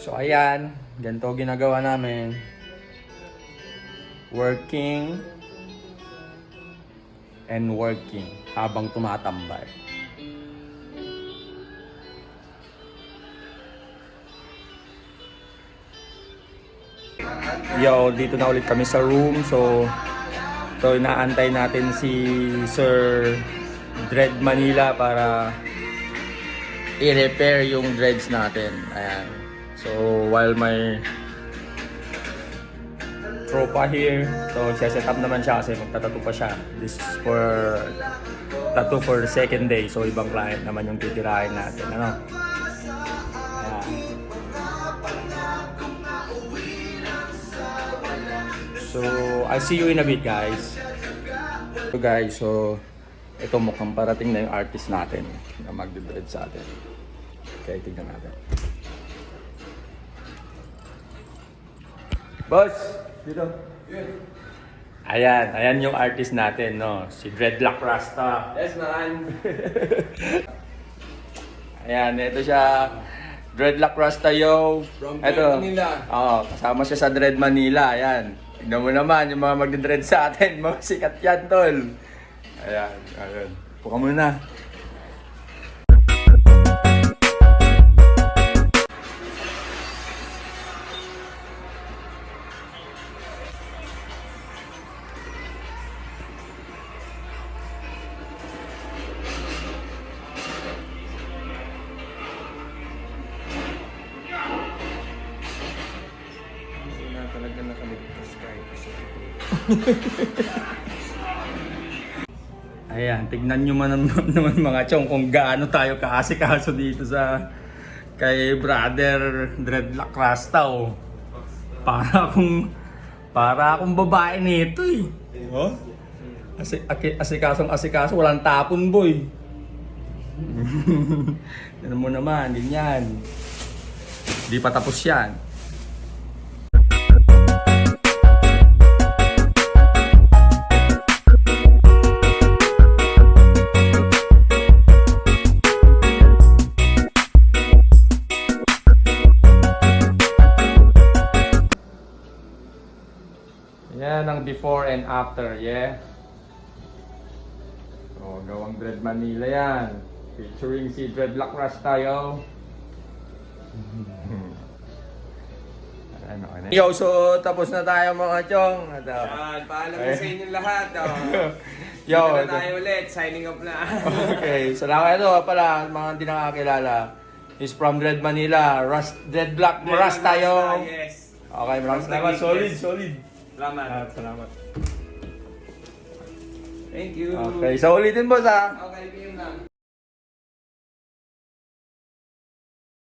So ayan, ganito ginagawa namin. Working and working habang tumatambay. Yo, dito na ulit kami sa room. So inaantay natin si Sir Dread Manila para i-repair yung dreads natin. Ayan. So while my tropa here, so set up naman siya kasi magtatattoo pa siya. This is for tattoo for the second day. So ibang client naman yung titirahin natin. Ano? Ayan. So I'll see you in a bit, guys. So guys, so ito mukhang parating na yung artist natin na magdidread sa atin. Okay, tignan natin. Boss! Dito. Ayan yung artist natin, no? Si Dreadlock Rasta. Yes, man. Ayan, ito siya. Dreadlock Rasta, yo. From Ito. Dread Manila. Oo, kasama siya sa Dread Manila. Ayan. Tignan mo naman yung mga magdidread sa atin. Mga sikat yan, tol. Ayan. Puka muna. Talaga nakaligtas kahit isa. Ayan, tignan nyo naman mga chong kung gaano tayo kaasikaso dito sa kay Brother Dreadlock Rasta, oh. Para akong babae nito eh. Oh? Asikasong walang tapon, boy. Tignan mo naman, din yan. Di pa tapos yan. Yan ang before and after, yeah. So, gawang Dread Manila yan. Featuring si Dreadlock Rasta, yo. Yo, so tapos na tayo mga chong. Yan, paalam na sa inyong lahat. Oh. Yo, Dito na tayo ulit, signing off na. okay, salamat. Ito pala, mga hindi nakakilala. He's from Dread Manila. Dreadlock Rasta, yo. Yes. Okay, maraming salamat. Solid. Salamat. Salamat. Thank you. Okay, so ulitin boss ha. Okay, PM lang.